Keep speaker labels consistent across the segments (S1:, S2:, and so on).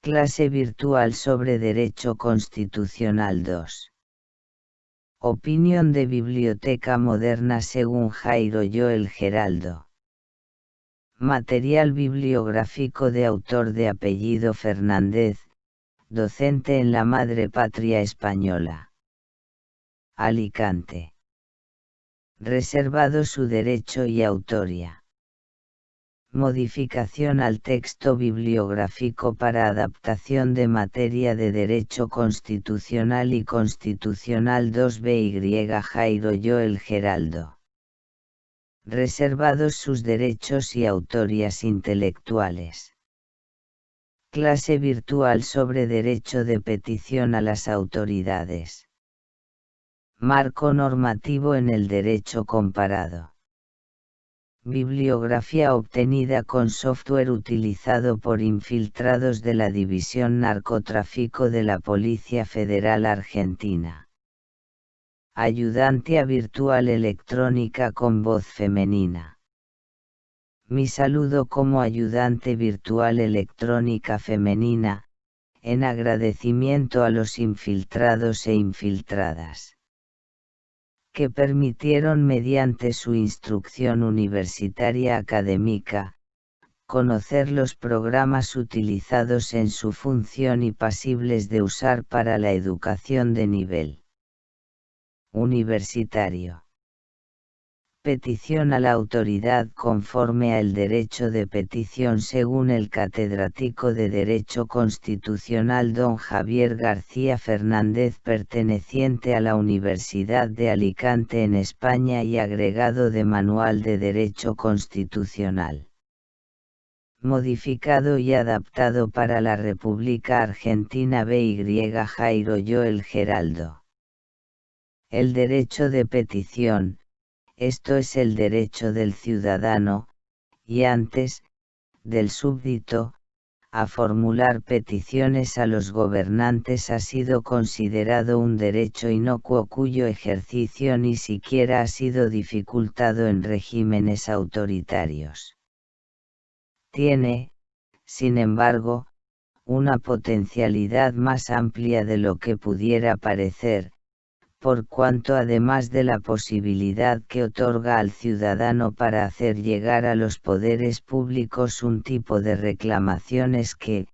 S1: Clase virtual sobre Derecho Constitucional 2. Opinión de Biblioteca Moderna según Jairo Joel Geraldo. Material bibliográfico de autor de apellido Fernández, docente en la Madre Patria Española. Alicante. Reservado su derecho y autoría. Modificación al texto bibliográfico para adaptación de materia de Derecho Constitucional y Constitucional 2BY Jairo Joel Geraldo. Reservados sus derechos y autorías intelectuales. Clase virtual sobre Derecho de petición a las autoridades. Marco normativo en el derecho comparado. Bibliografía obtenida con software utilizado por infiltrados de la División Narcotráfico de la Policía Federal Argentina. Ayudante virtual electrónica con voz femenina. Mi saludo como ayudante virtual electrónica femenina, en agradecimiento a los infiltrados e infiltradas que permitieron mediante su instrucción universitaria académica, conocer los programas utilizados en su función y pasibles de usar para la educación de nivel universitario. Petición a la autoridad conforme al derecho de petición según el catedrático de Derecho Constitucional don Javier García Fernández perteneciente a la Universidad de Alicante en España y agregado de Manual de Derecho Constitucional. Modificado y adaptado para la República Argentina BY Jairo Joel Geraldo. El derecho de petición. Esto es el derecho del ciudadano, y antes, del súbdito, a formular peticiones a los gobernantes ha sido considerado un derecho inocuo cuyo ejercicio ni siquiera ha sido dificultado en regímenes autoritarios. Tiene, sin embargo, una potencialidad más amplia de lo que pudiera parecer, por cuanto además de la posibilidad que otorga al ciudadano para hacer llegar a los poderes públicos un tipo de reclamaciones que,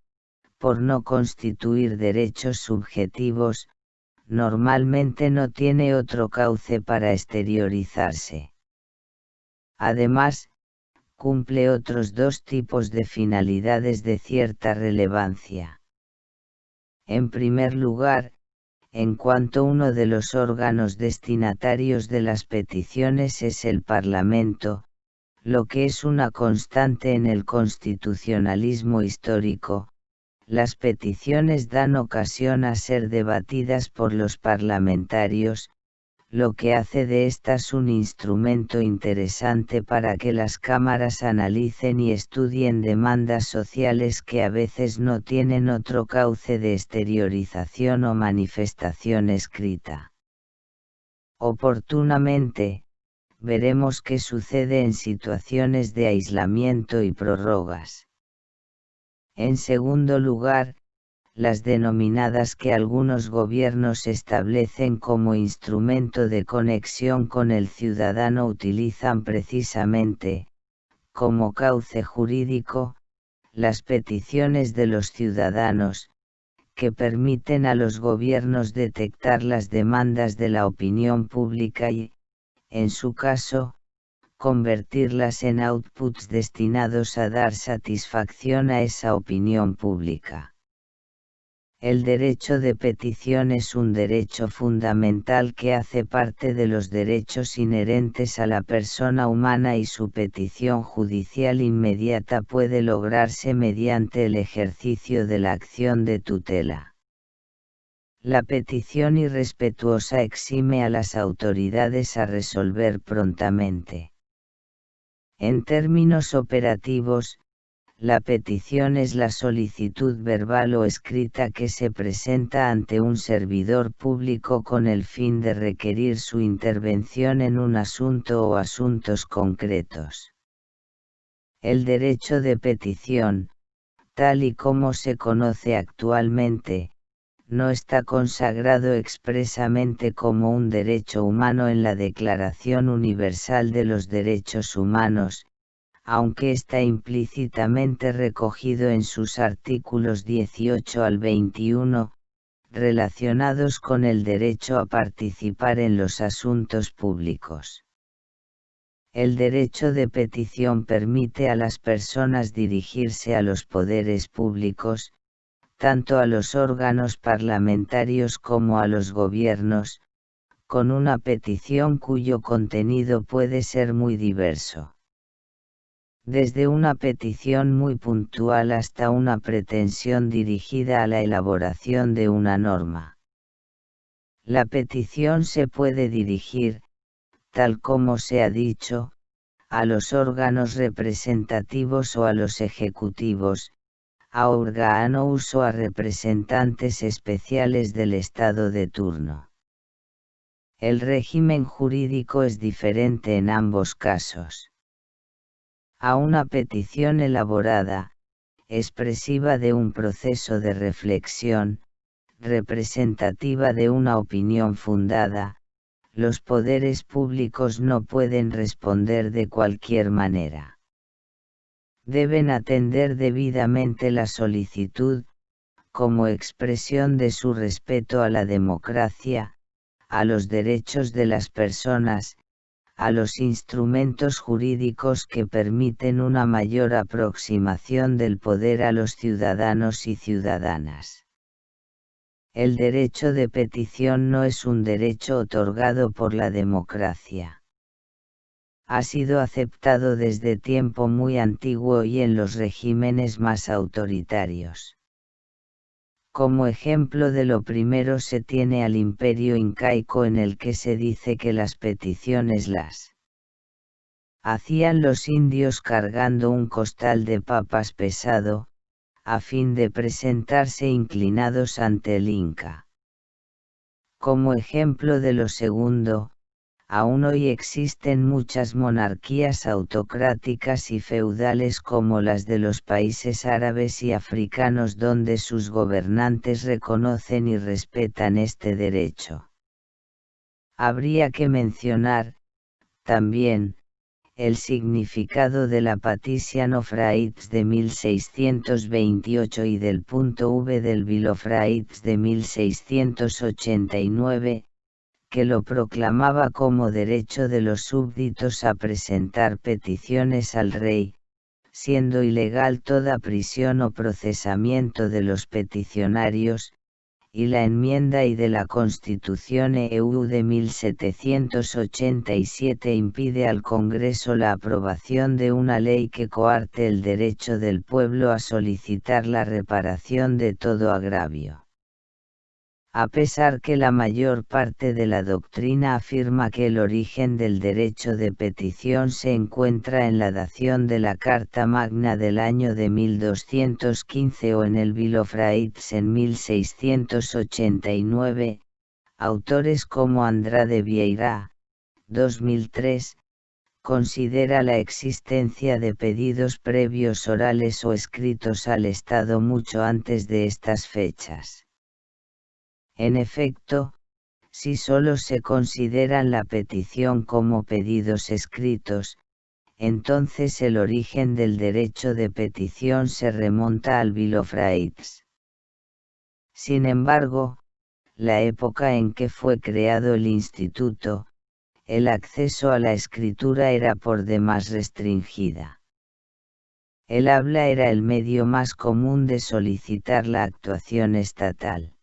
S1: por no constituir derechos subjetivos, normalmente no tiene otro cauce para exteriorizarse. Además, cumple otros dos tipos de finalidades de cierta relevancia. En primer lugar, en cuanto uno de los órganos destinatarios de las peticiones es el Parlamento, lo que es una constante en el constitucionalismo histórico, las peticiones dan ocasión a ser debatidas por los parlamentarios, lo que hace de estas un instrumento interesante para que las cámaras analicen y estudien demandas sociales que a veces no tienen otro cauce de exteriorización o manifestación escrita. Oportunamente, veremos qué sucede en situaciones de aislamiento y prórrogas. En segundo lugar, las denominadas que algunos gobiernos establecen como instrumento de conexión con el ciudadano utilizan precisamente, como cauce jurídico, las peticiones de los ciudadanos, que permiten a los gobiernos detectar las demandas de la opinión pública y, en su caso, convertirlas en outputs destinados a dar satisfacción a esa opinión pública. El derecho de petición es un derecho fundamental que hace parte de los derechos inherentes a la persona humana y su petición judicial inmediata puede lograrse mediante el ejercicio de la acción de tutela. La petición irrespetuosa exime a las autoridades a resolver prontamente. En términos operativos, la petición es la solicitud verbal o escrita que se presenta ante un servidor público con el fin de requerir su intervención en un asunto o asuntos concretos. El derecho de petición, tal y como se conoce actualmente, no está consagrado expresamente como un derecho humano en la Declaración Universal de los Derechos Humanos, aunque está implícitamente recogido en sus artículos 18 al 21, relacionados con el derecho a participar en los asuntos públicos. El derecho de petición permite a las personas dirigirse a los poderes públicos, tanto a los órganos parlamentarios como a los gobiernos, con una petición cuyo contenido puede ser muy diverso. Desde una petición muy puntual hasta una pretensión dirigida a la elaboración de una norma. La petición se puede dirigir, tal como se ha dicho, a los órganos representativos o a los ejecutivos, a órganos o a representantes especiales del Estado de turno. El régimen jurídico es diferente en ambos casos. A una petición elaborada, expresiva de un proceso de reflexión, representativa de una opinión fundada, los poderes públicos no pueden responder de cualquier manera. Deben atender debidamente la solicitud, como expresión de su respeto a la democracia, a los derechos de las personas, a los instrumentos jurídicos que permiten una mayor aproximación del poder a los ciudadanos y ciudadanas. El derecho de petición no es un derecho otorgado por la democracia. Ha sido aceptado desde tiempo muy antiguo y en los regímenes más autoritarios. Como ejemplo de lo primero se tiene al imperio incaico, en el que se dice que las peticiones las hacían los indios cargando un costal de papas pesado, a fin de presentarse inclinados ante el Inca. Como ejemplo de lo segundo, aún hoy existen muchas monarquías autocráticas y feudales como las de los países árabes y africanos, donde sus gobernantes reconocen y respetan este derecho. Habría que mencionar, también, el significado de la Patrician of Rights de 1628 y del punto V del Bill of Rights de 1689, que lo proclamaba como derecho de los súbditos a presentar peticiones al rey, siendo ilegal toda prisión o procesamiento de los peticionarios, y la enmienda y de la Constitución EU de 1787 impide al Congreso la aprobación de una ley que coarte el derecho del pueblo a solicitar la reparación de todo agravio. A pesar que la mayor parte de la doctrina afirma que el origen del derecho de petición se encuentra en la dación de la Carta Magna del año de 1215 o en el Bill of Rights en 1689, autores como Andrade Vieira, 2003, considera la existencia de pedidos previos orales o escritos al Estado mucho antes de estas fechas. En efecto, si solo se consideran la petición como pedidos escritos, entonces el origen del derecho de petición se remonta al Bill of Rights. Sin embargo, la época en que fue creado el instituto, el acceso a la escritura era por demás restringida. El habla era el medio más común de solicitar la actuación estatal.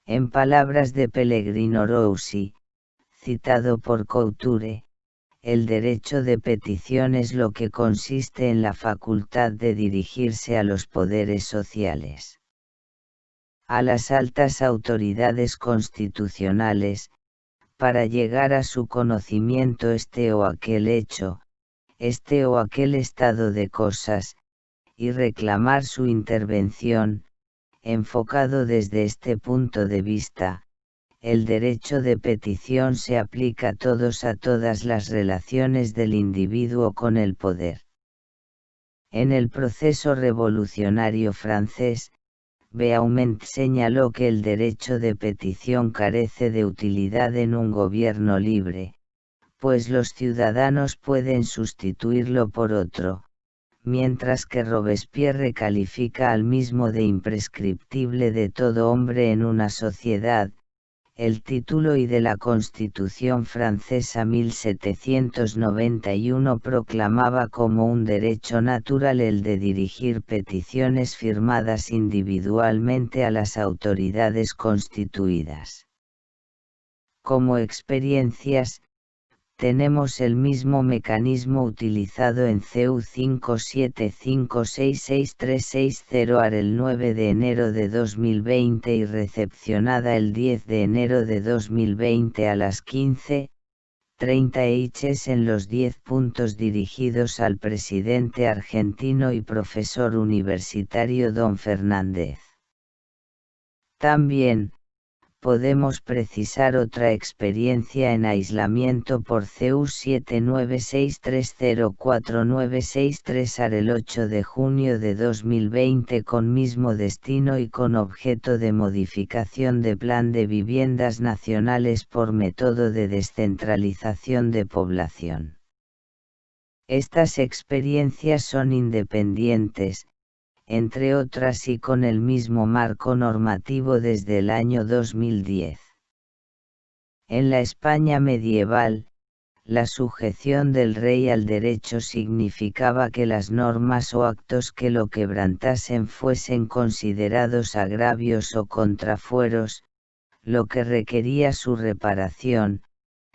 S1: En palabras de Pellegrino Rossi, citado por Couture, el derecho de petición es lo que consiste en la facultad de dirigirse a los poderes sociales, a las altas autoridades constitucionales, para llegar a su conocimiento este o aquel hecho, este o aquel estado de cosas, y reclamar su intervención. Enfocado desde este punto de vista, el derecho de petición se aplica a todas las relaciones del individuo con el poder. En el proceso revolucionario francés, Beaumont señaló que el derecho de petición carece de utilidad en un gobierno libre, pues los ciudadanos pueden sustituirlo por otro, mientras que Robespierre califica al mismo de imprescriptible de todo hombre en una sociedad. El título I de la Constitución francesa 1791 proclamaba como un derecho natural el de dirigir peticiones firmadas individualmente a las autoridades constituidas. Como experiencias, tenemos el mismo mecanismo utilizado en CEU 575663660 el 9 de enero de 2020 y recepcionada el 10 de enero de 2020 a las 15:30 hs en los 10 puntos dirigidos al presidente argentino y profesor universitario don Fernández. También podemos precisar otra experiencia en aislamiento por CEU 7963049663 AR el 8 de junio de 2020 con mismo destino y con objeto de modificación de Plan de Viviendas Nacionales por método de descentralización de población. Estas experiencias son independientes, entre otras y con el mismo marco normativo desde el año 2010. En la España medieval, la sujeción del rey al derecho significaba que las normas o actos que lo quebrantasen fuesen considerados agravios o contrafueros, lo que requería su reparación.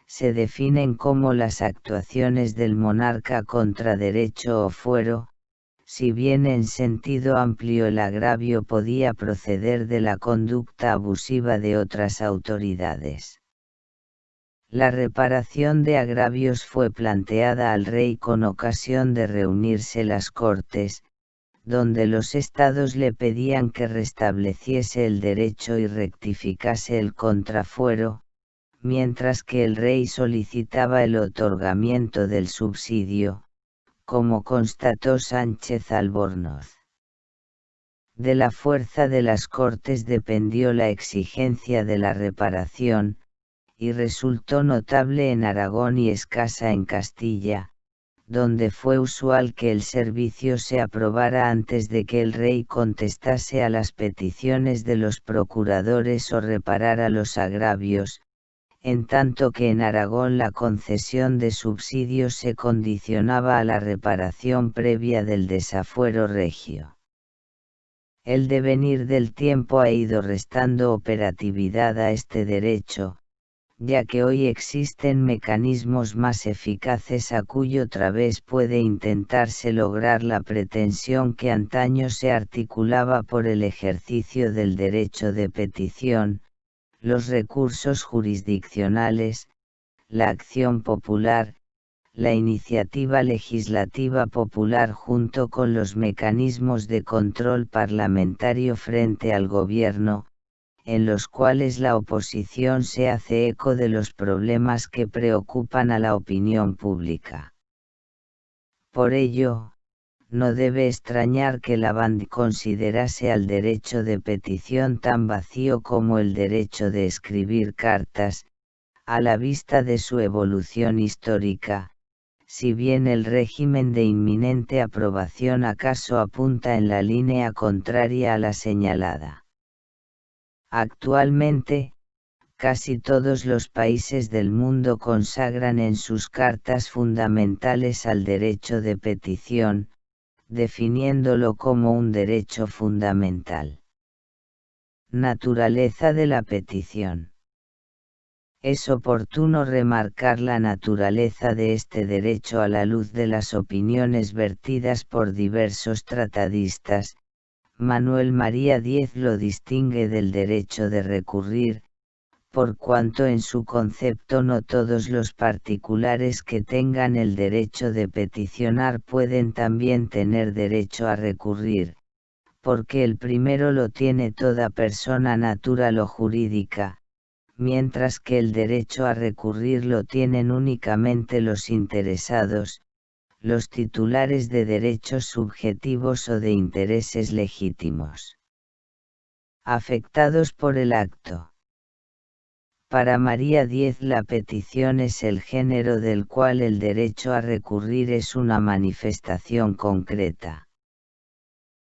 S1: Se definen como las actuaciones del monarca contra derecho o fuero. Si bien en sentido amplio el agravio podía proceder de la conducta abusiva de otras autoridades. La reparación de agravios fue planteada al rey con ocasión de reunirse las Cortes, donde los estados le pedían que restableciese el derecho y rectificase el contrafuero, mientras que el rey solicitaba el otorgamiento del subsidio, como constató Sánchez Albornoz. De la fuerza de las Cortes dependió la exigencia de la reparación, y resultó notable en Aragón y escasa en Castilla, donde fue usual que el servicio se aprobara antes de que el rey contestase a las peticiones de los procuradores o reparara los agravios, en tanto que en Aragón la concesión de subsidios se condicionaba a la reparación previa del desafuero regio. El devenir del tiempo ha ido restando operatividad a este derecho, ya que hoy existen mecanismos más eficaces a cuyo través puede intentarse lograr la pretensión que antaño se articulaba por el ejercicio del derecho de petición, los recursos jurisdiccionales, la acción popular, la iniciativa legislativa popular junto con los mecanismos de control parlamentario frente al gobierno, en los cuales la oposición se hace eco de los problemas que preocupan a la opinión pública. Por ello, no debe extrañar que Lavand considerase al derecho de petición tan vacío como el derecho de escribir cartas, a la vista de su evolución histórica, si bien el régimen de inminente aprobación acaso apunta en la línea contraria a la señalada. Actualmente, casi todos los países del mundo consagran en sus cartas fundamentales al derecho de petición, definiéndolo como un derecho fundamental. Naturaleza de la petición. Es oportuno remarcar la naturaleza de este derecho a la luz de las opiniones vertidas por diversos tratadistas. Manuel María Díez lo distingue del derecho de recurrir, por cuanto en su concepto no todos los particulares que tengan el derecho de peticionar pueden también tener derecho a recurrir, porque el primero lo tiene toda persona natural o jurídica, mientras que el derecho a recurrir lo tienen únicamente los interesados, los titulares de derechos subjetivos o de intereses legítimos afectados por el acto. Para María X la petición es el género del cual el derecho a recurrir es una manifestación concreta.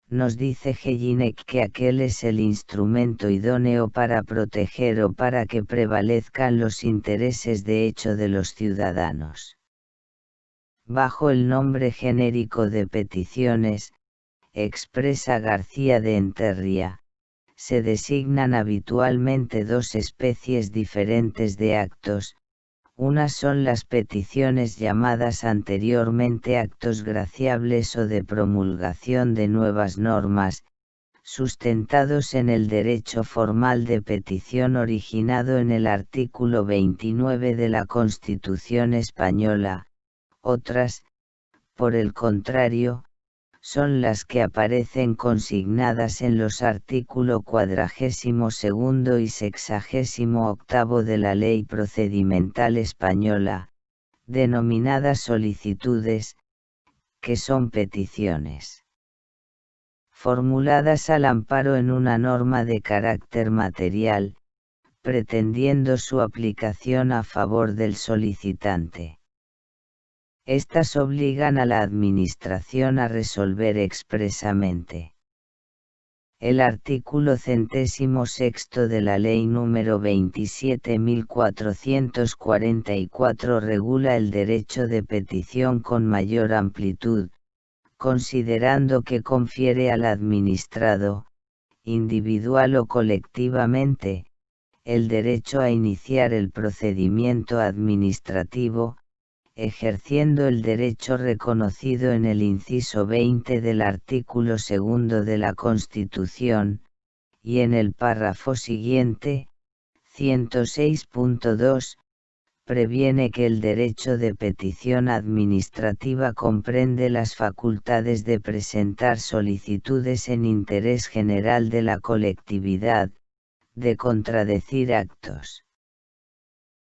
S1: Nos dice Jelinek que aquel es el instrumento idóneo para proteger o para que prevalezcan los intereses de hecho de los ciudadanos. Bajo el nombre genérico de peticiones, expresa García de Enterría, se designan habitualmente dos especies diferentes de actos. Unas son las peticiones llamadas anteriormente actos graciables o de promulgación de nuevas normas, sustentados en el derecho formal de petición originado en el artículo 29 de la Constitución española. Otras, por el contrario, son las que aparecen consignadas en los artículos 42 y 68 de la Ley Procedimental Española, denominadas solicitudes, que son peticiones formuladas al amparo en una norma de carácter material, pretendiendo su aplicación a favor del solicitante. Estas obligan a la Administración a resolver expresamente. El artículo 106 de la Ley número 27.444 regula el derecho de petición con mayor amplitud, considerando que confiere al administrado, individual o colectivamente, el derecho a iniciar el procedimiento administrativo, ejerciendo el derecho reconocido en el inciso 20 del artículo 2 de la Constitución, y en el párrafo siguiente, 106.2, previene que el derecho de petición administrativa comprende las facultades de presentar solicitudes en interés general de la colectividad, de contradecir actos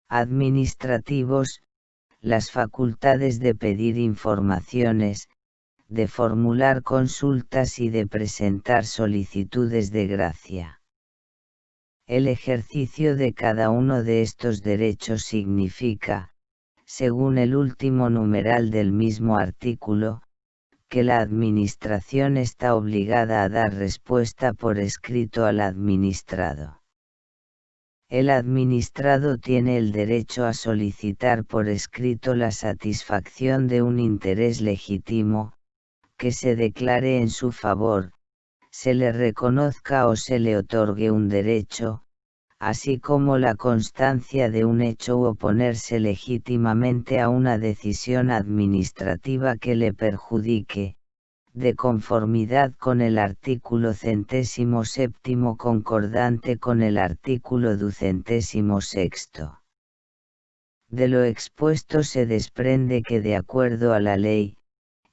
S1: administrativos, las facultades de pedir informaciones, de formular consultas y de presentar solicitudes de gracia. El ejercicio de cada uno de estos derechos significa, según el último numeral del mismo artículo, que la Administración está obligada a dar respuesta por escrito al administrado. El administrado tiene el derecho a solicitar por escrito la satisfacción de un interés legítimo, que se declare en su favor, se le reconozca o se le otorgue un derecho, así como la constancia de un hecho u oponerse legítimamente a una decisión administrativa que le perjudique, de conformidad con el artículo 107 concordante con el artículo 206. De lo expuesto se desprende que de acuerdo a la ley,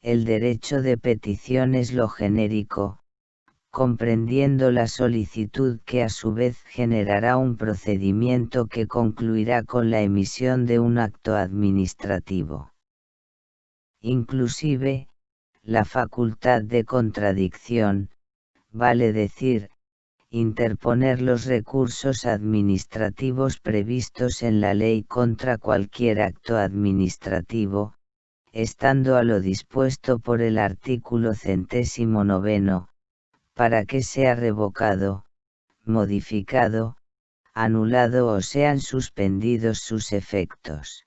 S1: el derecho de petición es lo genérico, comprendiendo la solicitud que a su vez generará un procedimiento que concluirá con la emisión de un acto administrativo. Inclusive, la facultad de contradicción, vale decir, interponer los recursos administrativos previstos en la ley contra cualquier acto administrativo, estando a lo dispuesto por el artículo 109, para que sea revocado, modificado, anulado o sean suspendidos sus efectos.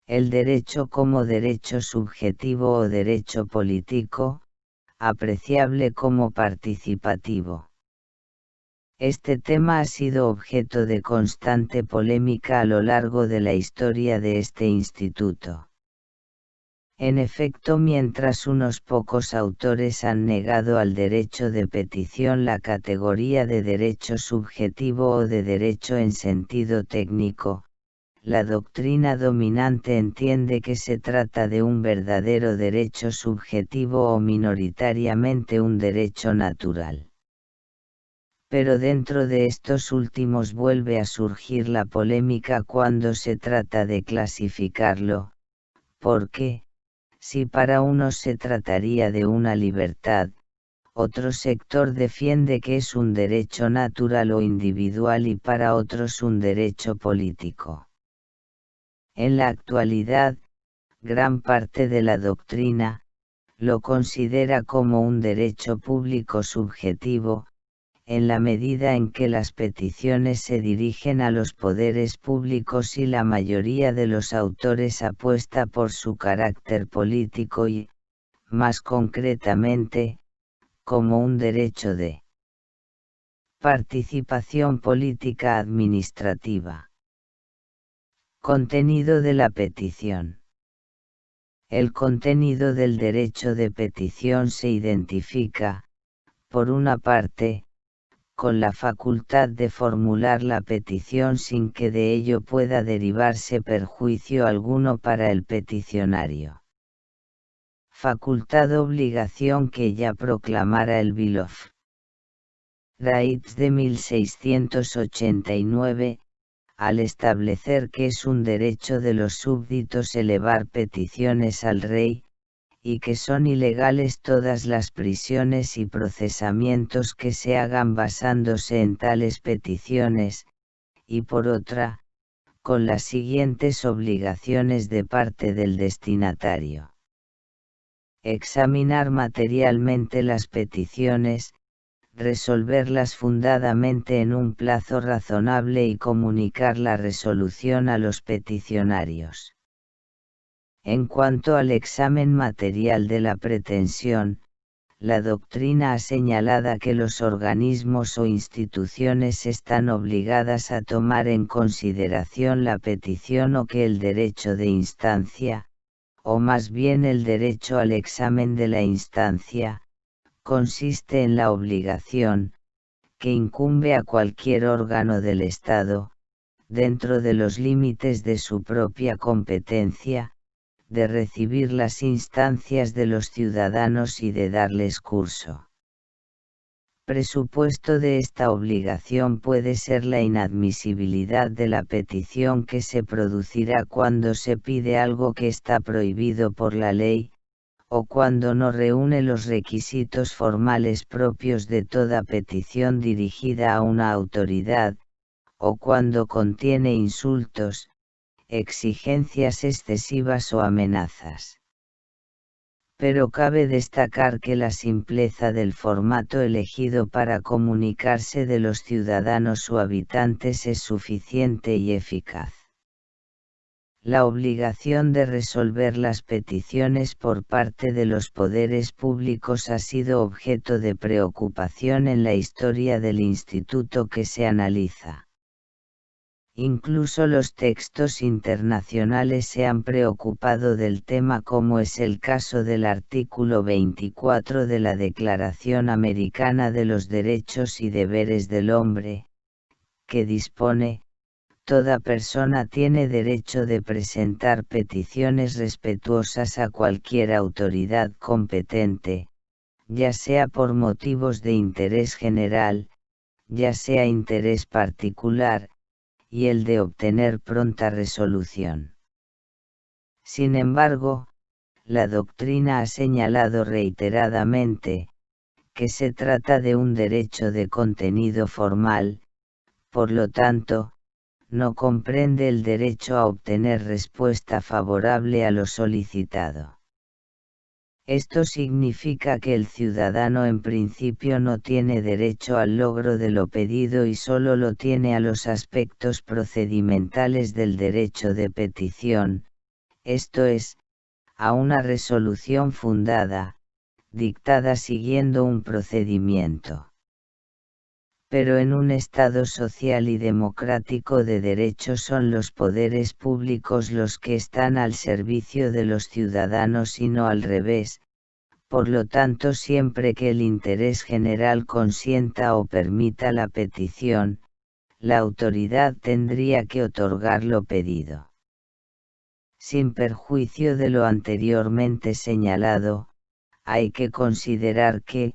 S1: El derecho como derecho subjetivo o derecho político, apreciable como participativo. Este tema ha sido objeto de constante polémica a lo largo de la historia de este instituto. En efecto, mientras unos pocos autores han negado al derecho de petición la categoría de derecho subjetivo o de derecho en sentido técnico, la doctrina dominante entiende que se trata de un verdadero derecho subjetivo o minoritariamente un derecho natural. Pero dentro de estos últimos vuelve a surgir la polémica cuando se trata de clasificarlo, porque, Si para unos se trataría de una libertad, otro sector defiende que es un derecho natural o individual y para otros un derecho político. En la actualidad, gran parte de la doctrina lo considera como un derecho público subjetivo, en la medida en que las peticiones se dirigen a los poderes públicos y la mayoría de los autores apuesta por su carácter político y, más concretamente, como un derecho de participación política administrativa. Contenido de la petición. El contenido del derecho de petición se identifica, por una parte, con la facultad de formular la petición sin que de ello pueda derivarse perjuicio alguno para el peticionario. Facultad obligación que ya proclamara el Bill of Rights de 1689, al establecer que es un derecho de los súbditos elevar peticiones al rey, y que son ilegales todas las prisiones y procesamientos que se hagan basándose en tales peticiones, y por otra, con las siguientes obligaciones de parte del destinatario. Examinar materialmente las peticiones, resolverlas fundadamente en un plazo razonable y comunicar la resolución a los peticionarios. En cuanto al examen material de la pretensión, la doctrina ha señalado que los organismos o instituciones están obligadas a tomar en consideración la petición o que el derecho de instancia, o más bien el derecho al examen de la instancia, consiste en la obligación, que incumbe a cualquier órgano del Estado, dentro de los límites de su propia competencia, de recibir las instancias de los ciudadanos y de darles curso. Presupuesto de esta obligación puede ser la inadmisibilidad de la petición que se producirá cuando se pide algo que está prohibido por la ley, o cuando no reúne los requisitos formales propios de toda petición dirigida a una autoridad, o cuando contiene insultos, exigencias excesivas o amenazas. Pero cabe destacar que la simpleza del formato elegido para comunicarse de los ciudadanos o habitantes es suficiente y eficaz. La obligación de resolver las peticiones por parte de los poderes públicos ha sido objeto de preocupación en la historia del instituto que se analiza. Incluso los textos internacionales se han preocupado del tema, como es el caso del artículo 24 de la Declaración Americana de los Derechos y Deberes del Hombre, que dispone: toda persona tiene derecho de presentar peticiones respetuosas a cualquier autoridad competente, ya sea por motivos de interés general, ya sea interés particular, y el de obtener pronta resolución. Sin embargo, la doctrina ha señalado reiteradamente que se trata de un derecho de contenido formal, por lo tanto, no comprende el derecho a obtener respuesta favorable a lo solicitado. Esto significa que el ciudadano en principio no tiene derecho al logro de lo pedido y solo lo tiene a los aspectos procedimentales del derecho de petición, esto es, a una resolución fundada, dictada siguiendo un procedimiento. Pero en un Estado social y democrático de derecho son los poderes públicos los que están al servicio de los ciudadanos y no al revés, por lo tanto siempre que el interés general consienta o permita la petición, la autoridad tendría que otorgar lo pedido. Sin perjuicio de lo anteriormente señalado, hay que considerar que,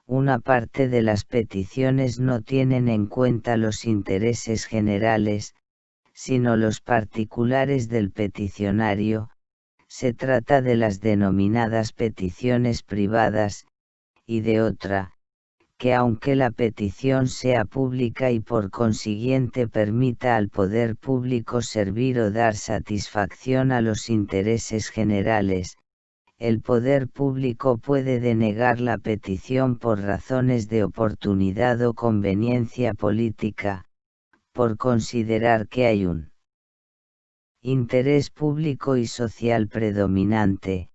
S1: una parte de las peticiones no tienen en cuenta los intereses generales, sino los particulares del peticionario, se trata de las denominadas peticiones privadas, y de otra, que aunque la petición sea pública y por consiguiente permita al poder público servir o dar satisfacción a los intereses generales, el poder público puede denegar la petición por razones de oportunidad o conveniencia política, por considerar que hay un interés público y social predominante,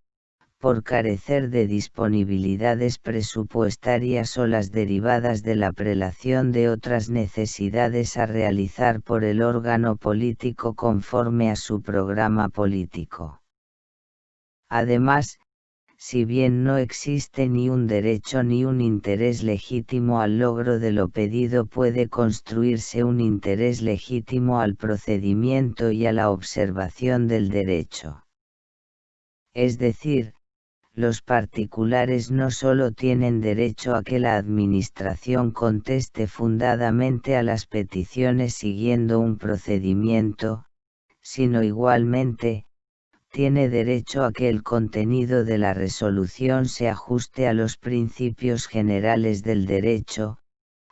S1: por carecer de disponibilidades presupuestarias o las derivadas de la prelación de otras necesidades a realizar por el órgano político conforme a su programa político. Además, si bien no existe ni un derecho ni un interés legítimo al logro de lo pedido, puede construirse un interés legítimo al procedimiento y a la observación del derecho. Es decir, los particulares no solo tienen derecho a que la Administración conteste fundadamente a las peticiones siguiendo un procedimiento, sino igualmente, tiene derecho a que el contenido de la resolución se ajuste a los principios generales del derecho,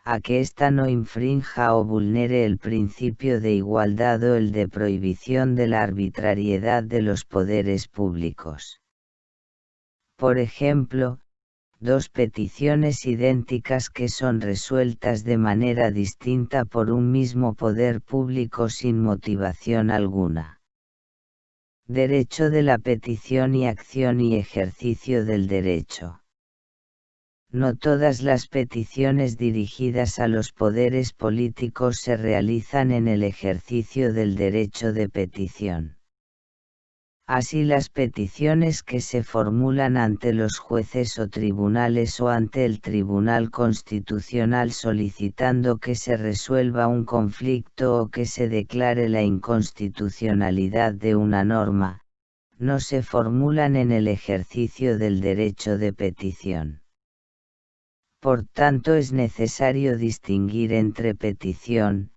S1: a que ésta no infrinja o vulnere el principio de igualdad o el de prohibición de la arbitrariedad de los poderes públicos. Por ejemplo, dos peticiones idénticas que son resueltas de manera distinta por un mismo poder público sin motivación alguna. Derecho de la petición y acción y ejercicio del derecho. No todas las peticiones dirigidas a los poderes políticos se realizan en el ejercicio del derecho de petición. Así, las peticiones que se formulan ante los jueces o tribunales o ante el Tribunal Constitucional solicitando que se resuelva un conflicto o que se declare la inconstitucionalidad de una norma, no se formulan en el ejercicio del derecho de petición. Por tanto, es necesario distinguir entre petición,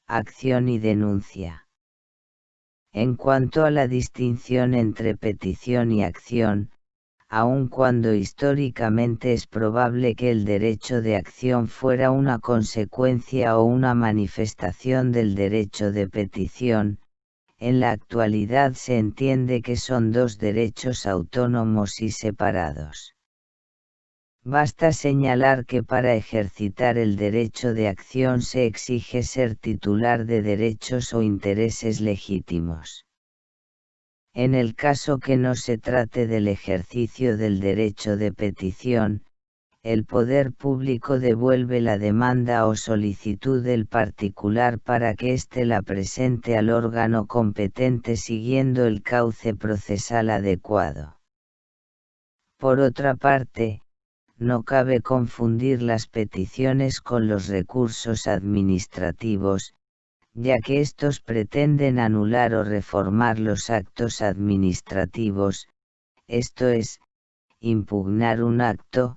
S1: acción y denuncia. En cuanto a la distinción entre petición y acción, aun cuando históricamente es probable que el derecho de acción fuera una consecuencia o una manifestación del derecho de petición, en la actualidad se entiende que son dos derechos autónomos y separados. Basta señalar que para ejercitar el derecho de acción se exige ser titular de derechos o intereses legítimos. En el caso que no se trate del ejercicio del derecho de petición, el poder público devuelve la demanda o solicitud del particular para que éste la presente al órgano competente siguiendo el cauce procesal adecuado. Por otra parte, no cabe confundir las peticiones con los recursos administrativos, ya que estos pretenden anular o reformar los actos administrativos, esto es, impugnar un acto,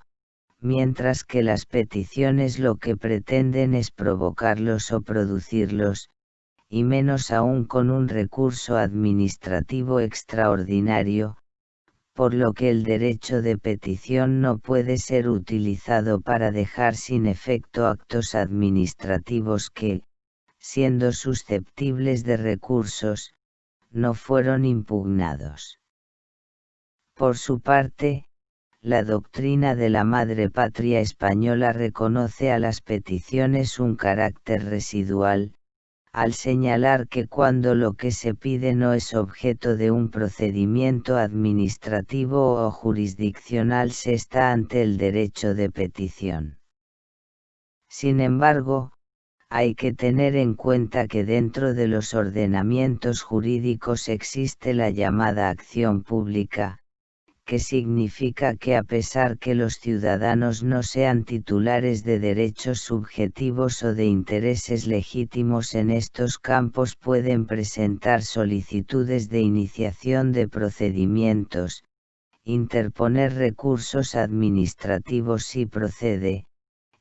S1: mientras que las peticiones lo que pretenden es provocarlos o producirlos, y menos aún con un recurso administrativo extraordinario, por lo que el derecho de petición no puede ser utilizado para dejar sin efecto actos administrativos que, siendo susceptibles de recursos, no fueron impugnados. Por su parte, la doctrina de la Madre Patria española reconoce a las peticiones un carácter residual, al señalar que cuando lo que se pide no es objeto de un procedimiento administrativo o jurisdiccional se está ante el derecho de petición. Sin embargo, hay que tener en cuenta que dentro de los ordenamientos jurídicos existe la llamada acción pública, que significa que a pesar que los ciudadanos no sean titulares de derechos subjetivos o de intereses legítimos en estos campos pueden presentar solicitudes de iniciación de procedimientos, interponer recursos administrativos si procede,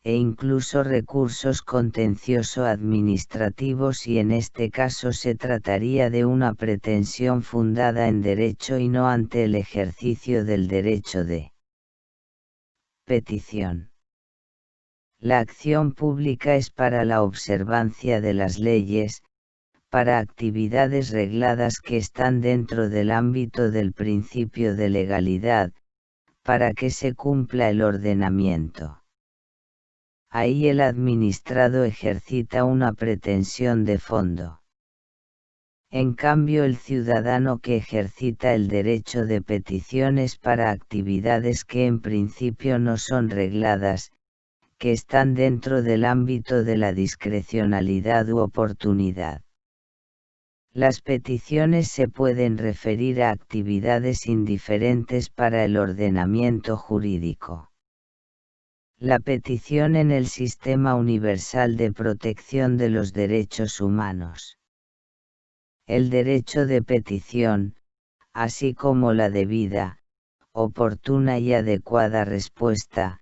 S1: e incluso recursos contencioso-administrativos, y en este caso se trataría de una pretensión fundada en derecho y no ante el ejercicio del derecho de petición. La acción pública es para la observancia de las leyes, para actividades regladas que están dentro del ámbito del principio de legalidad, para que se cumpla el ordenamiento. Ahí el administrado ejercita una pretensión de fondo. En cambio, el ciudadano que ejercita el derecho de petición es para actividades que en principio no son regladas, que están dentro del ámbito de la discrecionalidad u oportunidad. Las peticiones se pueden referir a actividades indiferentes para el ordenamiento jurídico. La petición en el Sistema Universal de Protección de los Derechos Humanos. El derecho de petición, así como la debida, oportuna y adecuada respuesta,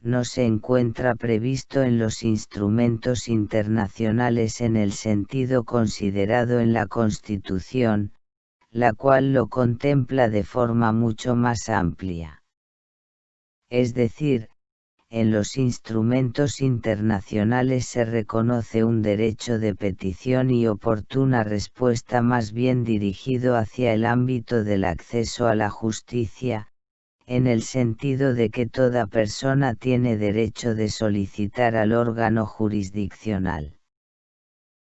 S1: no se encuentra previsto en los instrumentos internacionales en el sentido considerado en la Constitución, la cual lo contempla de forma mucho más amplia. Es decir, en los instrumentos internacionales se reconoce un derecho de petición y oportuna respuesta más bien dirigido hacia el ámbito del acceso a la justicia, en el sentido de que toda persona tiene derecho de solicitar al órgano jurisdiccional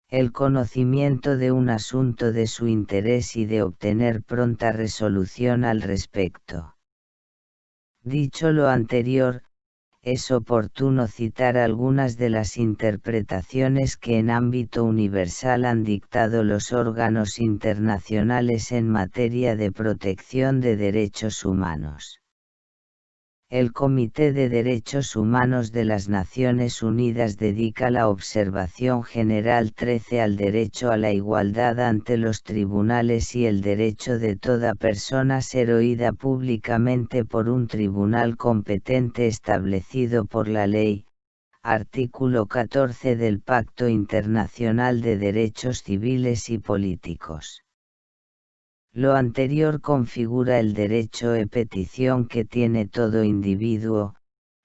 S1: el conocimiento de un asunto de su interés y de obtener pronta resolución al respecto. Dicho lo anterior, es oportuno citar algunas de las interpretaciones que en ámbito universal han dictado los órganos internacionales en materia de protección de derechos humanos. El Comité de Derechos Humanos de las Naciones Unidas dedica la observación general 13 al derecho a la igualdad ante los tribunales y el derecho de toda persona a ser oída públicamente por un tribunal competente establecido por la ley, artículo 14 del Pacto Internacional de Derechos Civiles y Políticos. Lo anterior configura el derecho de petición que tiene todo individuo,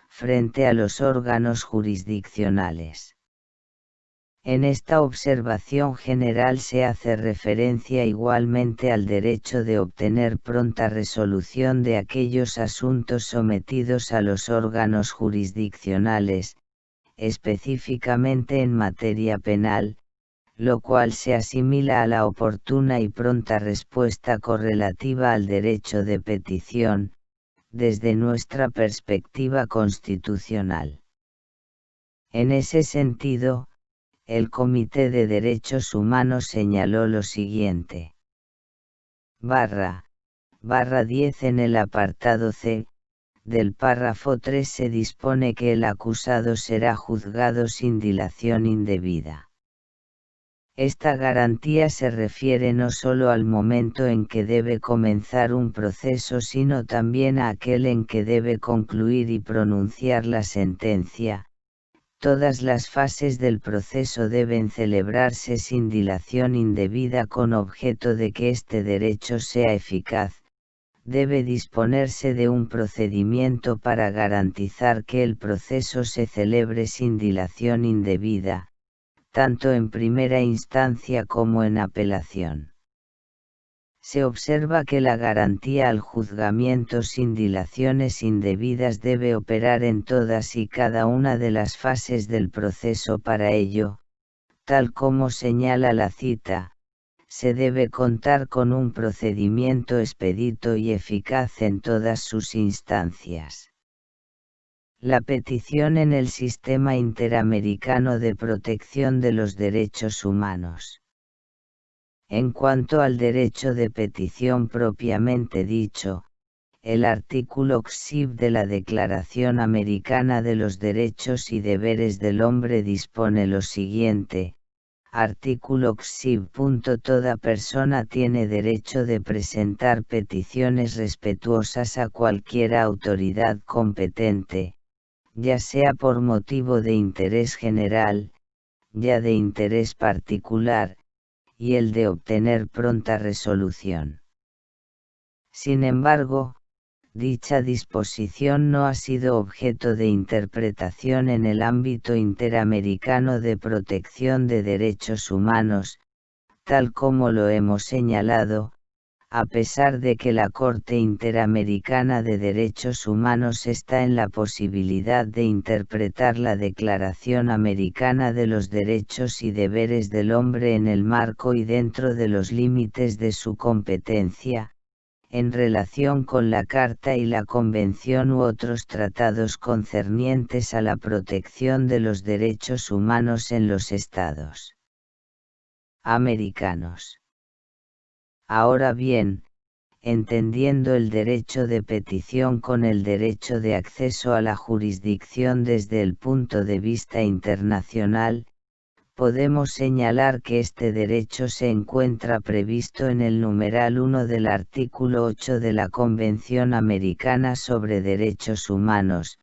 S1: frente a los órganos jurisdiccionales. En esta observación general se hace referencia igualmente al derecho de obtener pronta resolución de aquellos asuntos sometidos a los órganos jurisdiccionales, específicamente en materia penal, lo cual se asimila a la oportuna y pronta respuesta correlativa al derecho de petición, desde nuestra perspectiva constitucional. En ese sentido, el Comité de Derechos Humanos señaló lo siguiente. _10 en el apartado C, del párrafo 3 se dispone que el acusado será juzgado sin dilación indebida. Esta garantía se refiere no solo al momento en que debe comenzar un proceso, sino también a aquel en que debe concluir y pronunciar la sentencia. Todas las fases del proceso deben celebrarse sin dilación indebida con objeto de que este derecho sea eficaz. Debe disponerse de un procedimiento para garantizar que el proceso se celebre sin dilación indebida, tanto en primera instancia como en apelación. Se observa que la garantía al juzgamiento sin dilaciones indebidas debe operar en todas y cada una de las fases del proceso. Para ello, tal como señala la cita, se debe contar con un procedimiento expedito y eficaz en todas sus instancias. La petición en el Sistema Interamericano de Protección de los Derechos Humanos. En cuanto al derecho de petición propiamente dicho, el artículo XIV de la Declaración Americana de los Derechos y Deberes del Hombre dispone lo siguiente. Artículo XIV. Toda persona tiene derecho de presentar peticiones respetuosas a cualquier autoridad competente, ya sea por motivo de interés general, ya de interés particular, y el de obtener pronta resolución. Sin embargo, dicha disposición no ha sido objeto de interpretación en el ámbito interamericano de protección de derechos humanos, tal como lo hemos señalado, a pesar de que la Corte Interamericana de Derechos Humanos está en la posibilidad de interpretar la Declaración Americana de los Derechos y Deberes del Hombre en el marco y dentro de los límites de su competencia, en relación con la Carta y la Convención u otros tratados concernientes a la protección de los derechos humanos en los Estados americanos. Ahora bien, entendiendo el derecho de petición con el derecho de acceso a la jurisdicción desde el punto de vista internacional, podemos señalar que este derecho se encuentra previsto en el numeral 1 del artículo 8 de la Convención Americana sobre Derechos Humanos,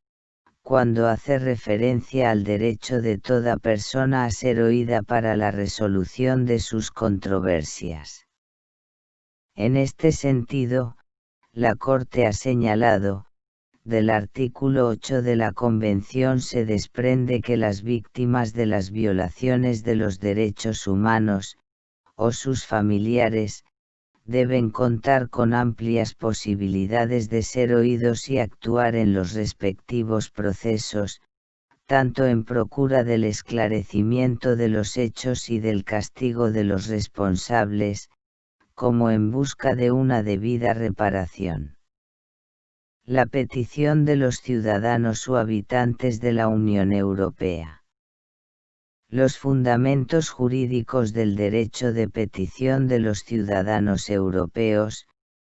S1: cuando hace referencia al derecho de toda persona a ser oída para la resolución de sus controversias. En este sentido, la Corte ha señalado, del artículo 8 de la Convención se desprende que las víctimas de las violaciones de los derechos humanos, o sus familiares, deben contar con amplias posibilidades de ser oídos y actuar en los respectivos procesos, tanto en procura del esclarecimiento de los hechos y del castigo de los responsables, como en busca de una debida reparación. La petición de los ciudadanos o habitantes de la Unión Europea. Los fundamentos jurídicos del derecho de petición de los ciudadanos europeos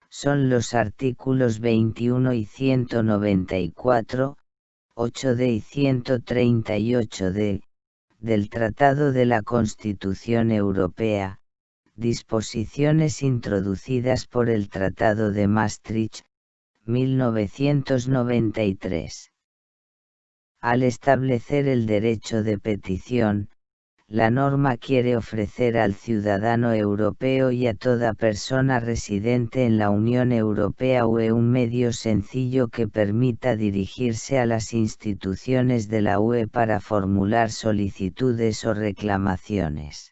S1: son los artículos 21 y 194, 8d y 138d, del Tratado de la Constitución Europea, disposiciones introducidas por el Tratado de Maastricht, 1993. Al establecer el derecho de petición, la norma quiere ofrecer al ciudadano europeo y a toda persona residente en la Unión Europea UE un medio sencillo que permita dirigirse a las instituciones de la UE para formular solicitudes o reclamaciones.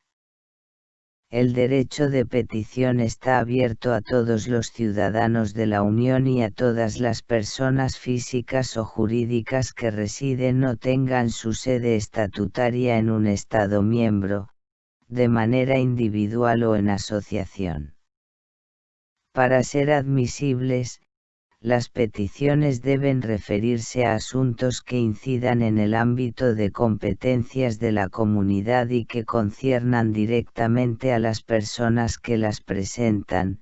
S1: El derecho de petición está abierto a todos los ciudadanos de la Unión y a todas las personas físicas o jurídicas que residen o tengan su sede estatutaria en un Estado miembro, de manera individual o en asociación. Para ser admisibles, las peticiones deben referirse a asuntos que incidan en el ámbito de competencias de la comunidad y que conciernan directamente a las personas que las presentan.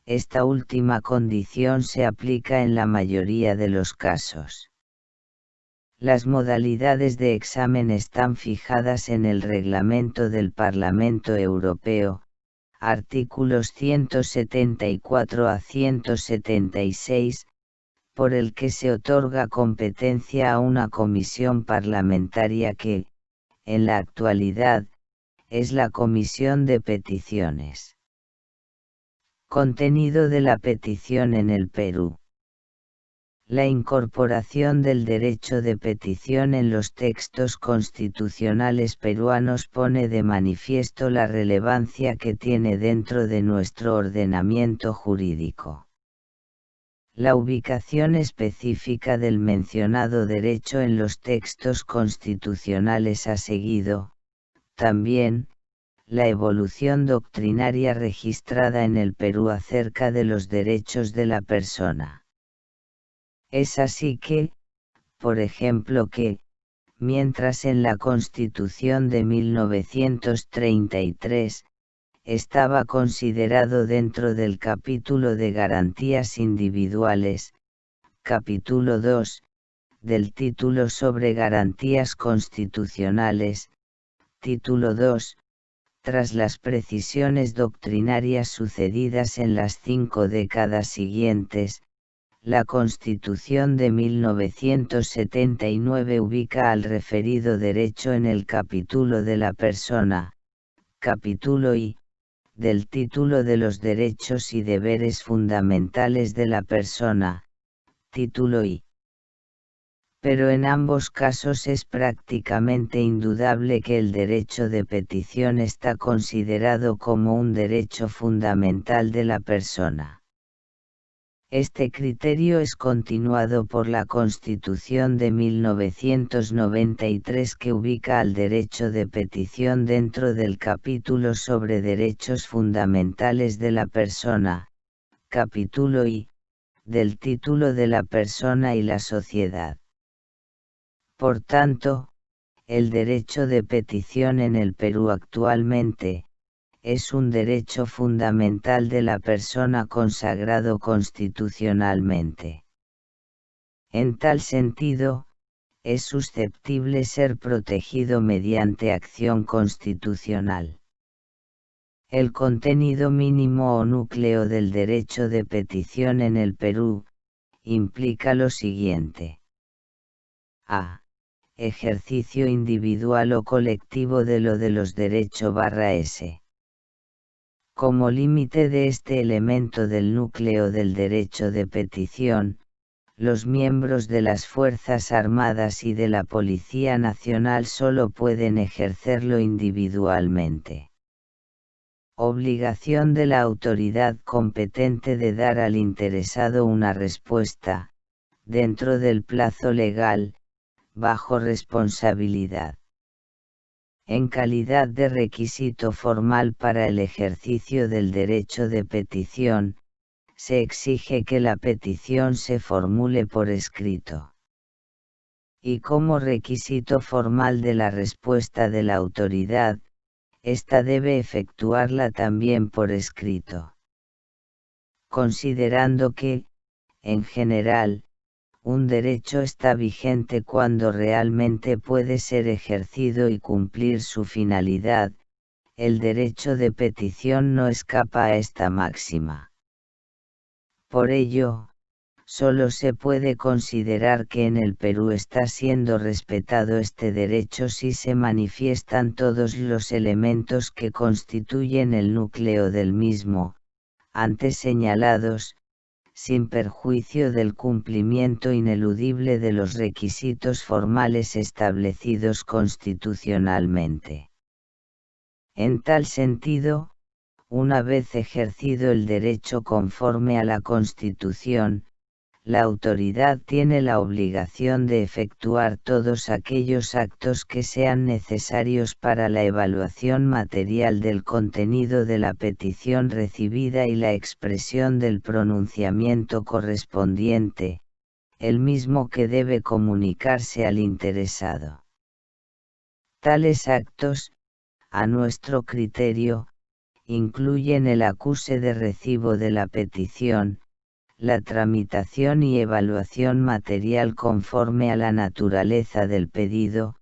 S1: Esta última condición se aplica en la mayoría de los casos. Las modalidades de examen están fijadas en el Reglamento del Parlamento Europeo, artículos 174 a 176, por el que se otorga competencia a una comisión parlamentaria que, en la actualidad, es la Comisión de Peticiones. Contenido de la petición en el Perú. La incorporación del derecho de petición en los textos constitucionales peruanos pone de manifiesto la relevancia que tiene dentro de nuestro ordenamiento jurídico. La ubicación específica del mencionado derecho en los textos constitucionales ha seguido, también, la evolución doctrinaria registrada en el Perú acerca de los derechos de la persona. Es así que, por ejemplo mientras en la Constitución de 1933, estaba considerado dentro del capítulo de garantías individuales, capítulo 2, del título sobre garantías constitucionales, título 2, tras las precisiones doctrinarias sucedidas en las 5 décadas siguientes, La Constitución de 1979 ubica al referido derecho en el capítulo de la persona, capítulo I, del título de los derechos y deberes fundamentales de la persona, título I. Pero en ambos casos es prácticamente indudable que el derecho de petición está considerado como un derecho fundamental de la persona. Este criterio es continuado por la Constitución de 1993 que ubica al derecho de petición dentro del capítulo sobre derechos fundamentales de la persona, capítulo I, del título de la persona y la sociedad. Por tanto, el derecho de petición en el Perú actualmente, es un derecho fundamental de la persona consagrado constitucionalmente. En tal sentido, es susceptible ser protegido mediante acción constitucional. El contenido mínimo o núcleo del derecho de petición en el Perú, implica lo siguiente. A. Ejercicio individual o colectivo de los derechos/S. Como límite de este elemento del núcleo del derecho de petición, los miembros de las Fuerzas Armadas y de la Policía Nacional solo pueden ejercerlo individualmente. Obligación de la autoridad competente de dar al interesado una respuesta, dentro del plazo legal, bajo responsabilidad. En calidad de requisito formal para el ejercicio del derecho de petición, se exige que la petición se formule por escrito. Y como requisito formal de la respuesta de la autoridad, ésta debe efectuarla también por escrito. Considerando que, en general, un derecho está vigente cuando realmente puede ser ejercido y cumplir su finalidad, el derecho de petición no escapa a esta máxima. Por ello, solo se puede considerar que en el Perú está siendo respetado este derecho si se manifiestan todos los elementos que constituyen el núcleo del mismo, antes señalados, sin perjuicio del cumplimiento ineludible de los requisitos formales establecidos constitucionalmente. En tal sentido, una vez ejercido el derecho conforme a la Constitución, la autoridad tiene la obligación de efectuar todos aquellos actos que sean necesarios para la evaluación material del contenido de la petición recibida y la expresión del pronunciamiento correspondiente, el mismo que debe comunicarse al interesado. Tales actos, a nuestro criterio, incluyen el acuse de recibo de la petición, la tramitación y evaluación material conforme a la naturaleza del pedido,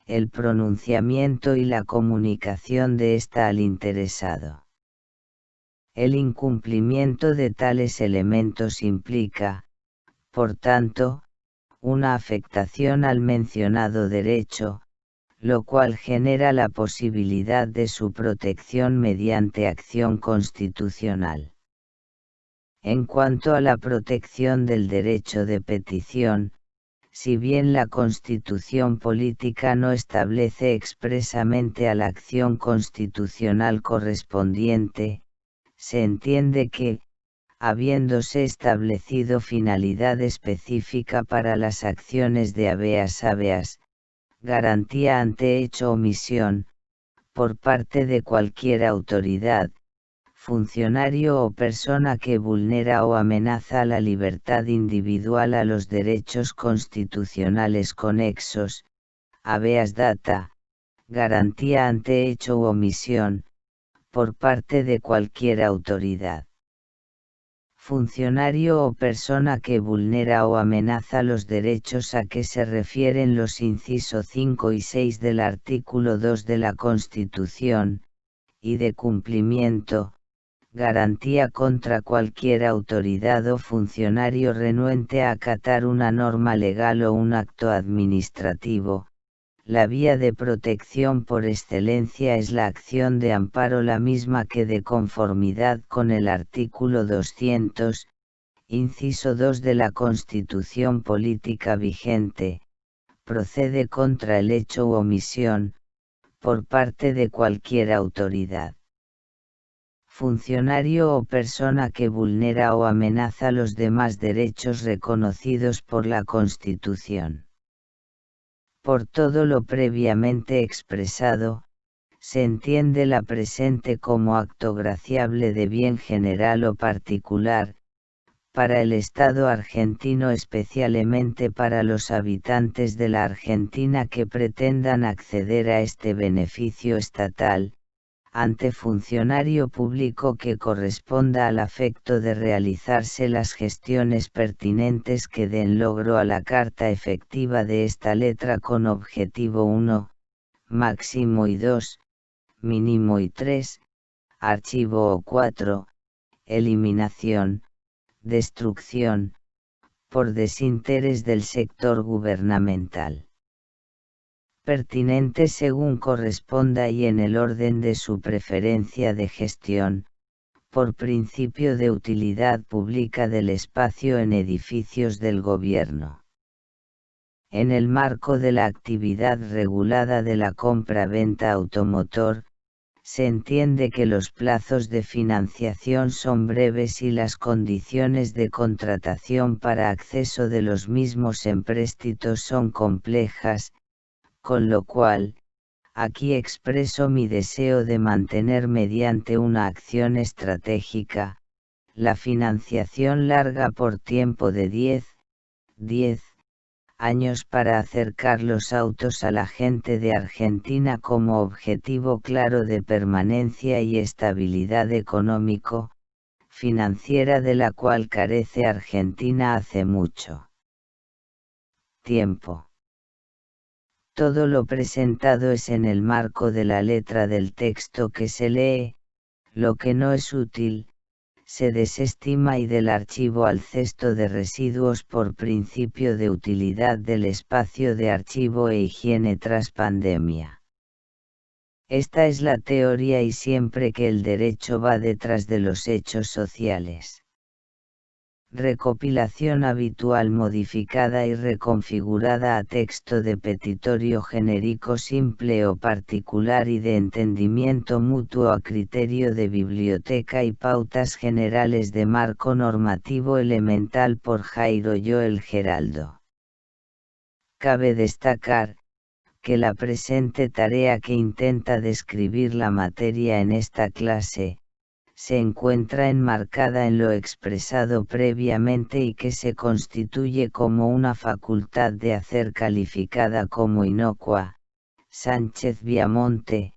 S1: el pronunciamiento y la comunicación de ésta al interesado. El incumplimiento de tales elementos implica, por tanto, una afectación al mencionado derecho, lo cual genera la posibilidad de su protección mediante acción constitucional. En cuanto a la protección del derecho de petición, si bien la Constitución política no establece expresamente a la acción constitucional correspondiente, se entiende que, habiéndose establecido finalidad específica para las acciones de habeas habeas, garantía ante hecho o omisión, por parte de cualquier autoridad, funcionario o persona que vulnera o amenaza la libertad individual a los derechos constitucionales conexos, habeas data, garantía ante hecho u omisión, por parte de cualquier autoridad. Funcionario o persona que vulnera o amenaza los derechos a que se refieren los incisos 5 y 6 del artículo 2 de la Constitución, y de cumplimiento, garantía contra cualquier autoridad o funcionario renuente a acatar una norma legal o un acto administrativo. La vía de protección por excelencia es la acción de amparo, la misma que de conformidad con el artículo 200, inciso 2 de la Constitución política vigente, procede contra el hecho u omisión, por parte de cualquier autoridad, funcionario o persona que vulnera o amenaza los demás derechos reconocidos por la Constitución. Por todo lo previamente expresado, se entiende la presente como acto graciable de bien general o particular, para el Estado argentino, especialmente para los habitantes de la Argentina que pretendan acceder a este beneficio estatal, ante funcionario público que corresponda al afecto de realizarse las gestiones pertinentes que den logro a la carta efectiva de esta letra con objetivo 1, máximo, y 2, mínimo, y 3, archivo, o 4, eliminación, destrucción, por desinterés del sector gubernamental. Pertinente según corresponda y en el orden de su preferencia de gestión, por principio de utilidad pública del espacio en edificios del gobierno. En el marco de la actividad regulada de la compra-venta automotor, se entiende que los plazos de financiación son breves y las condiciones de contratación para acceso de los mismos empréstitos son complejas, con lo cual, aquí expreso mi deseo de mantener mediante una acción estratégica, la financiación larga por tiempo de 10 años para acercar los autos a la gente de Argentina como objetivo claro de permanencia y estabilidad económico, financiera de la cual carece Argentina hace mucho tiempo. Todo lo presentado es en el marco de la letra del texto que se lee, lo que no es útil, se desestima y del archivo al cesto de residuos por principio de utilidad del espacio de archivo e higiene tras pandemia. Esta es la teoría y siempre que el derecho va detrás de los hechos sociales. Recopilación habitual modificada y reconfigurada a texto de petitorio genérico simple o particular y de entendimiento mutuo a criterio de biblioteca y pautas generales de marco normativo elemental por Jairo Joel Geraldo. Cabe destacar, que la presente tarea que intenta describir la materia en esta clase, se encuentra enmarcada en lo expresado previamente y que se constituye como una facultad de hacer calificada como inocua. Sánchez Viamonte,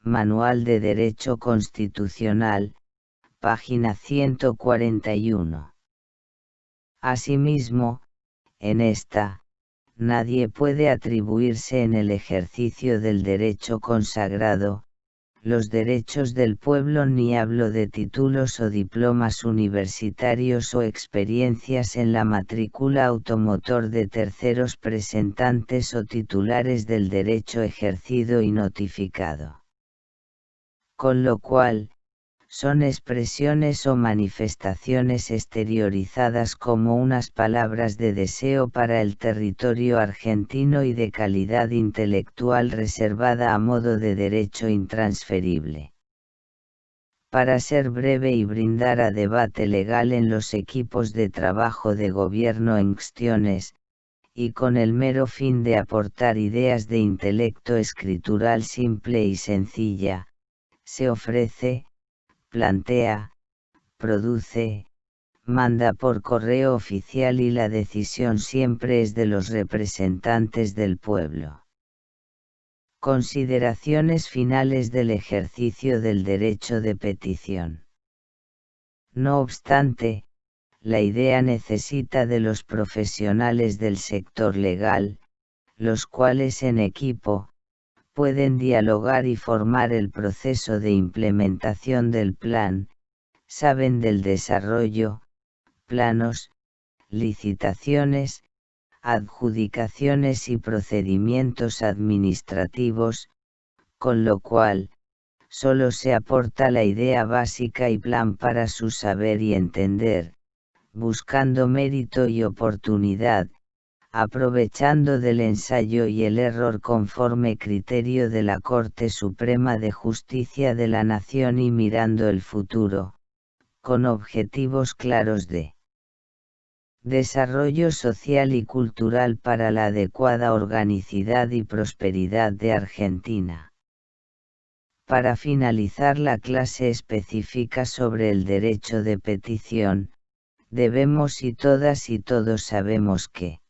S1: Manual de Derecho Constitucional, página 141. Asimismo, en esta, nadie puede atribuirse en el ejercicio del derecho consagrado, los derechos del pueblo, ni hablo de títulos o diplomas universitarios o experiencias en la matrícula automotor de terceros presentantes o titulares del derecho ejercido y notificado. Con lo cual, son expresiones o manifestaciones exteriorizadas como unas palabras de deseo para el territorio argentino y de calidad intelectual reservada a modo de derecho intransferible. Para ser breve y brindar a debate legal en los equipos de trabajo de gobierno en cuestiones, y con el mero fin de aportar ideas de intelecto escritural simple y sencilla, se ofrece, plantea, produce, manda por correo oficial y la decisión siempre es de los representantes del pueblo. Consideraciones finales del ejercicio del derecho de petición. No obstante, la idea necesita de los profesionales del sector legal, los cuales en equipo, pueden dialogar y formar el proceso de implementación del plan, saben del desarrollo, planos, licitaciones, adjudicaciones y procedimientos administrativos, con lo cual, solo se aporta la idea básica y plan para su saber y entender, buscando mérito y oportunidad, aprovechando del ensayo y el error conforme criterio de la Corte Suprema de Justicia de la Nación y mirando el futuro, con objetivos claros de desarrollo social y cultural para la adecuada organicidad y prosperidad de Argentina. Para finalizar la clase específica sobre el derecho de petición, debemos y todas y todos sabemos que,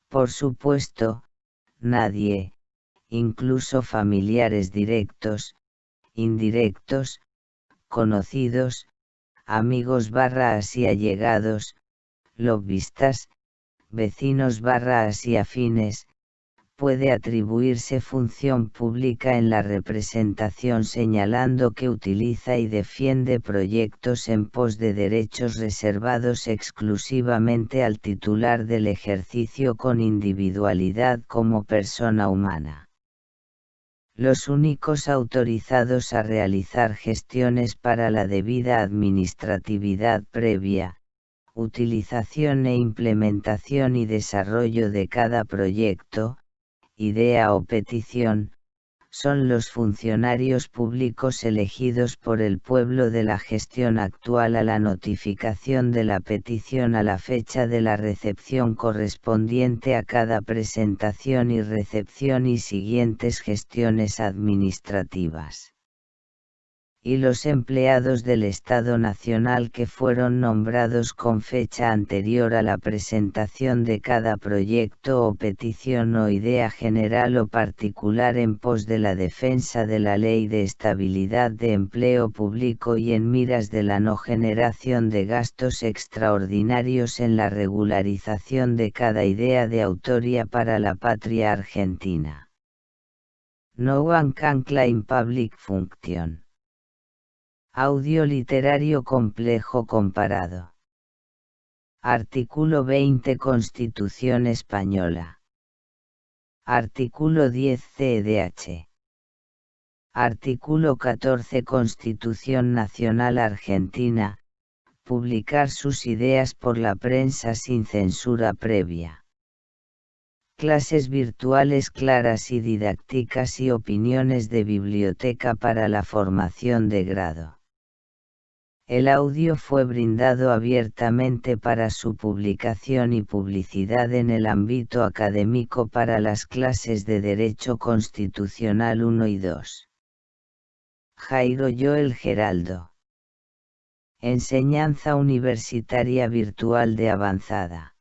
S1: por supuesto, nadie, incluso familiares directos, indirectos, conocidos, amigos así allegados, lobbistas, vecinos así afines, puede atribuirse función pública en la representación señalando que utiliza y defiende proyectos en pos de derechos reservados exclusivamente al titular del ejercicio con individualidad como persona humana. Los únicos autorizados a realizar gestiones para la debida administratividad previa, utilización e implementación y desarrollo de cada proyecto, idea o petición, son los funcionarios públicos elegidos por el pueblo de la gestión actual a la notificación de la petición a la fecha de la recepción correspondiente a cada presentación y recepción y siguientes gestiones administrativas. Y los empleados del Estado Nacional que fueron nombrados con fecha anterior a la presentación de cada proyecto o petición o idea general o particular en pos de la defensa de la Ley de Estabilidad de Empleo Público y en miras de la no generación de gastos extraordinarios en la regularización de cada idea de autoría para la patria argentina. No one can claim public function. Audio literario complejo comparado. Artículo 20 Constitución Española. Artículo 10 CEDH. Artículo 14 Constitución Nacional Argentina. Publicar sus ideas por la prensa sin censura previa. Clases virtuales claras y didácticas y opiniones de biblioteca para la formación de grado. El audio fue brindado abiertamente para su publicación y publicidad en el ámbito académico para las clases de Derecho Constitucional 1 y 2. Jairo Joel Geraldo. Enseñanza universitaria virtual de avanzada.